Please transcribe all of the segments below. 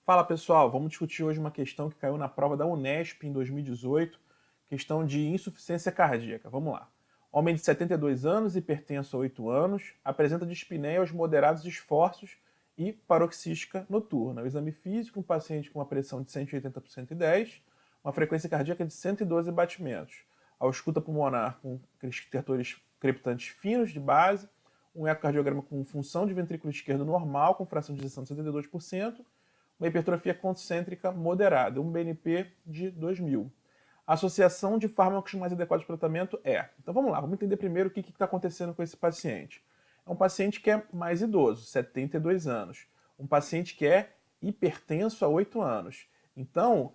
Fala pessoal, vamos discutir hoje uma questão que caiu na prova da Unesp em 2018, questão de insuficiência cardíaca. Vamos lá. Homem de 72 anos, hipertenso há 8 anos, apresenta dispneia aos moderados esforços e paroxística noturna. O exame físico, um paciente com uma pressão de 180 por 110, uma frequência cardíaca de 112 batimentos. A ausculta pulmonar com estertores crepitantes finos de base, um ecocardiograma com função de ventrículo esquerdo normal, com fração de ejeção de 72%, uma hipertrofia concêntrica moderada, um BNP de 2000. A associação de fármacos mais adequados para o tratamento é... Então vamos lá, vamos entender primeiro o que está acontecendo com esse paciente. É um paciente que é mais idoso, 72 anos. Um paciente que é hipertenso há 8 anos. Então,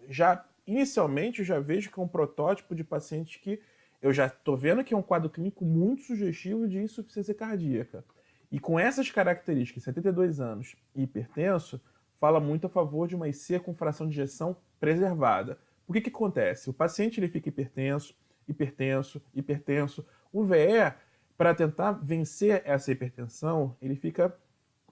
inicialmente, eu já vejo que é um protótipo de paciente que eu já estou vendo que é um quadro clínico muito sugestivo de insuficiência cardíaca. E com essas características, 72 anos e hipertenso, fala muito a favor de uma IC com fração de ejeção preservada. O que acontece? O paciente ele fica hipertenso, hipertenso, hipertenso. O VE, para tentar vencer essa hipertensão, ele fica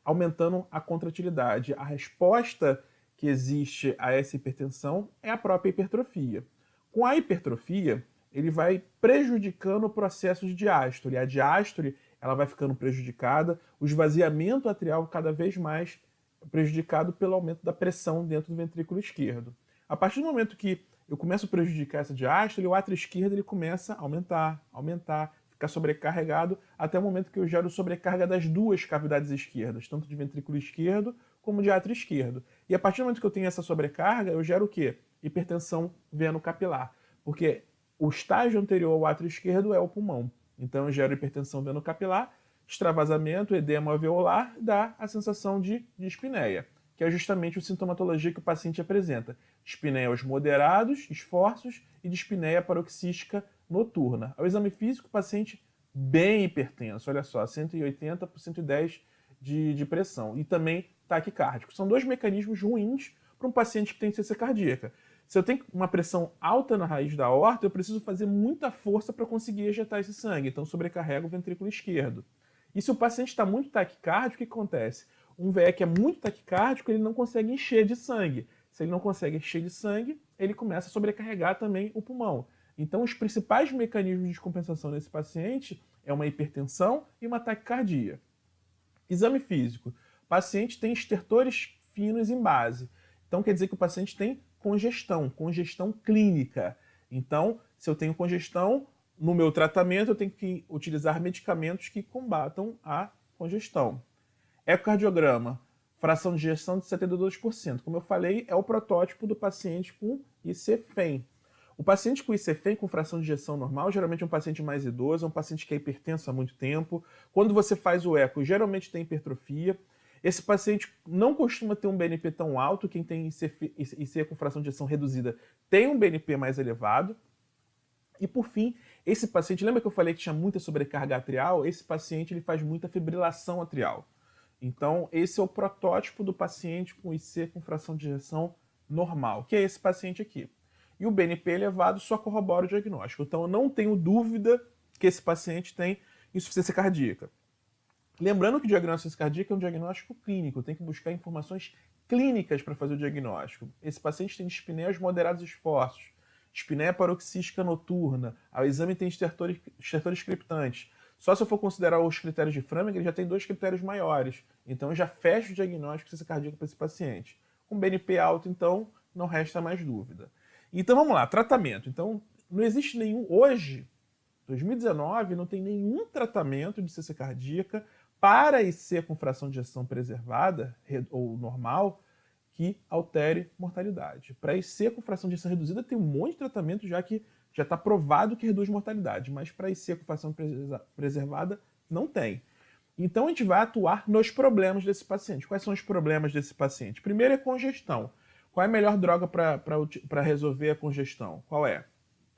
aumentando a contratilidade. A resposta que existe a essa hipertensão é a própria hipertrofia. Com a hipertrofia, ele vai prejudicando o processo de diástole. A diástole ela vai ficando prejudicada, o esvaziamento atrial cada vez mais prejudicado pelo aumento da pressão dentro do ventrículo esquerdo. A partir do momento que eu começo a prejudicar essa diástole, o átrio esquerdo ele começa a aumentar, ficar sobrecarregado, até o momento que eu gero sobrecarga das duas cavidades esquerdas, tanto de ventrículo esquerdo como de átrio esquerdo. E a partir do momento que eu tenho essa sobrecarga, eu gero o quê? Hipertensão veno-capilar. Porque o estágio anterior ao átrio esquerdo é o pulmão. Então eu gero hipertensão veno-capilar, extravasamento, edema alveolar, dá a sensação de dispneia, que é justamente a sintomatologia que o paciente apresenta. Dispneia aos moderados esforços e dispneia paroxística noturna. Ao exame físico, o paciente bem hipertenso, olha só, 180 por 110 de pressão. E também taquicárdico. São dois mecanismos ruins para um paciente que tem insuficiência cardíaca. Se eu tenho uma pressão alta na raiz da aorta, eu preciso fazer muita força para conseguir ejetar esse sangue, então sobrecarrega o ventrículo esquerdo. E se o paciente está muito taquicárdico, o que acontece? Um VE que é muito taquicárdico, ele não consegue encher de sangue. Se ele não consegue encher de sangue, ele começa a sobrecarregar também o pulmão. Então, os principais mecanismos de compensação nesse paciente é uma hipertensão e uma taquicardia. Exame físico. O paciente tem estertores finos em base. Então, quer dizer que o paciente tem congestão clínica. Então, se eu tenho congestão, no meu tratamento eu tenho que utilizar medicamentos que combatam a congestão. Ecocardiograma, fração de ejeção de 72%. Como eu falei, é o protótipo do paciente com IC-FEM. O paciente com IC-FEM com fração de ejeção normal, geralmente é um paciente mais idoso, é um paciente que é hipertenso há muito tempo. Quando você faz o eco, geralmente tem hipertrofia. Esse paciente não costuma ter um BNP tão alto, quem tem IC com fração de ejeção reduzida tem um BNP mais elevado. E por fim, esse paciente, lembra que eu falei que tinha muita sobrecarga atrial? Esse paciente ele faz muita fibrilação atrial. Então, esse é o protótipo do paciente com IC com fração de ejeção normal, que é esse paciente aqui. E o BNP elevado só corrobora o diagnóstico. Então, eu não tenho dúvida que esse paciente tem insuficiência cardíaca. Lembrando que o diagnóstico cardíaco é um diagnóstico clínico, tem que buscar informações clínicas para fazer o diagnóstico. Esse paciente tem dispneia aos moderados esforços, dispneia paroxística noturna, ao exame tem estertores criptantes. Só se eu for considerar os critérios de Framingham, ele já tem dois critérios maiores. Então eu já fecho o diagnóstico de insuficiência cardíaca para esse paciente. Com BNP alto, então, não resta mais dúvida. Então vamos lá, tratamento. Então, não existe nenhum, hoje, 2019, não tem nenhum tratamento de insuficiência cardíaca para IC com fração de ejeção preservada, ou normal, que altere mortalidade. Para IC com fração de ejeção reduzida tem um monte de tratamento já que já está provado que reduz mortalidade, mas para IC com fração preservada não tem. Então a gente vai atuar nos problemas desse paciente. Quais são os problemas desse paciente? Primeiro é congestão. Qual é a melhor droga para resolver a congestão? Qual é?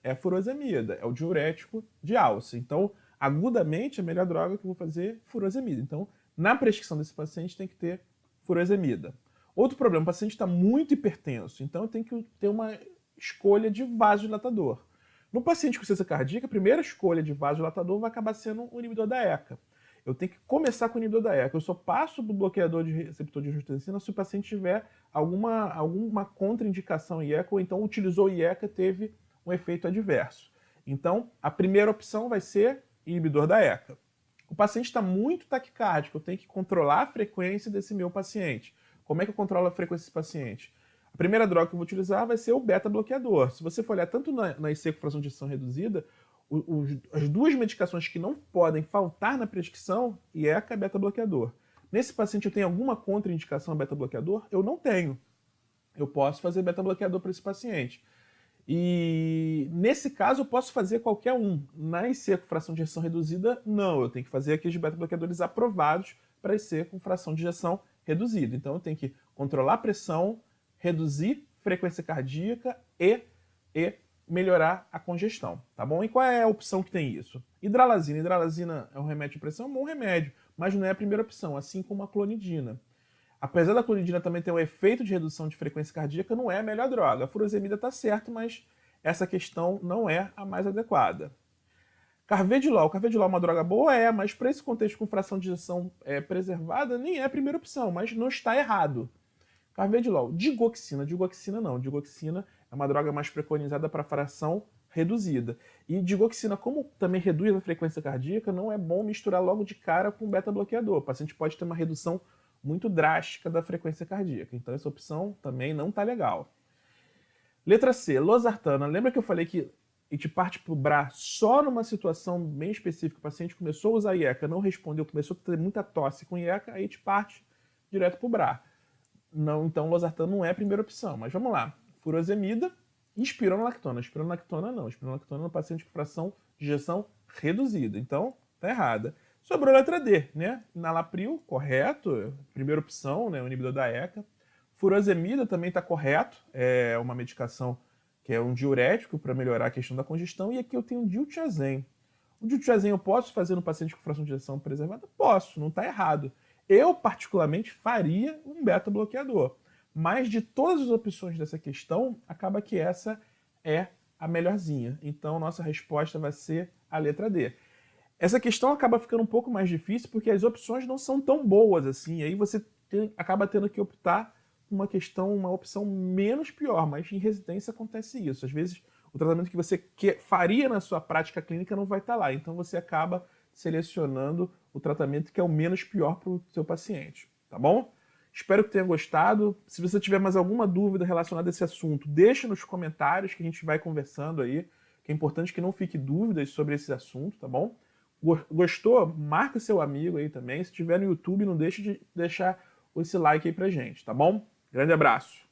É a furosemida, é o diurético de alça. Então, agudamente, a melhor droga que eu vou fazer é furosemida. Então, na prescrição desse paciente tem que ter furosemida. Outro problema, o paciente está muito hipertenso, então eu tenho que ter uma escolha de vasodilatador. No paciente com insuficiência cardíaca, a primeira escolha de vasodilatador vai acabar sendo o inibidor da ECA. eu tenho que começar com o inibidor da ECA. Eu só passo do bloqueador de receptor de angiotensina se o paciente tiver alguma contraindicação IECA, ou então utilizou IECA e teve um efeito adverso. Então, a primeira opção vai ser inibidor da ECA. O paciente está muito taquicárdico, eu tenho que controlar a frequência desse meu paciente. Como é que eu controlo a frequência desse paciente? A primeira droga que eu vou utilizar vai ser o beta-bloqueador. Se você for olhar tanto na IC com fração de ejeção reduzida, as duas medicações que não podem faltar na prescrição, IECA e beta-bloqueador. Nesse paciente eu tenho alguma contraindicação a beta-bloqueador? Eu não tenho. Eu posso fazer beta-bloqueador para esse paciente. E nesse caso eu posso fazer qualquer um. Na IC com fração de ejeção reduzida, não. Eu tenho que fazer aqueles beta-bloqueadores aprovados para IC com fração de ejeção reduzida. Então eu tenho que controlar a pressão, reduzir frequência cardíaca e melhorar a congestão, tá bom? E qual é a opção que tem isso? Hidralazina. Hidralazina é um remédio de pressão, é um bom remédio, mas não é a primeira opção, assim como a clonidina. Apesar da clonidina também ter um efeito de redução de frequência cardíaca, não é a melhor droga. A furosemida está certo, mas essa questão não é a mais adequada. Carvedilol. Carvedilol é uma droga boa? Mas para esse contexto com fração de ejeção preservada, nem é a primeira opção, mas não está errado. Carvedilol. Digoxina. Digoxina não. Digoxina é uma droga mais preconizada para fração reduzida. E digoxina, como também reduz a frequência cardíaca, não é bom misturar logo de cara com beta-bloqueador. O paciente pode ter uma redução muito drástica da frequência cardíaca. Então essa opção também não está legal. Letra C, losartana. Lembra que eu falei que a gente parte para o BRA só numa situação bem específica? O paciente começou a usar IECA, não respondeu, começou a ter muita tosse com IECA, aí a gente parte direto para o BRA. Não, então losartana não é a primeira opção. Mas vamos lá. Furosemida e espironolactona. Espironolactona não. Espironolactona é um paciente com fração de ejeção reduzida. Então, tá errada. Sobrou a letra D, né? Enalapril, correto. Primeira opção, né? O inibidor da ECA. Furosemida também está correto. É uma medicação que é um diurético para melhorar a questão da congestão. E aqui eu tenho o diltiazem. O diltiazem eu posso fazer no paciente com fração de ejeção preservada? Posso, não está errado. Eu, particularmente, faria um beta-bloqueador. Mas de todas as opções dessa questão, acaba que essa é a melhorzinha. Então, nossa resposta vai ser a letra D. Essa questão acaba ficando um pouco mais difícil porque as opções não são tão boas assim. Aí você acaba tendo que optar por uma opção menos pior. Mas em residência acontece isso. Às vezes, o tratamento que você faria na sua prática clínica não vai estar lá. Então, você acaba selecionando o tratamento que é o menos pior para o seu paciente, tá bom? Espero que tenha gostado. Se você tiver mais alguma dúvida relacionada a esse assunto, deixa nos comentários que a gente vai conversando aí, que é importante que não fique dúvidas sobre esse assunto, tá bom? Gostou? Marca seu amigo aí também. Se estiver no YouTube, não deixe de deixar esse like aí pra gente, tá bom? Grande abraço!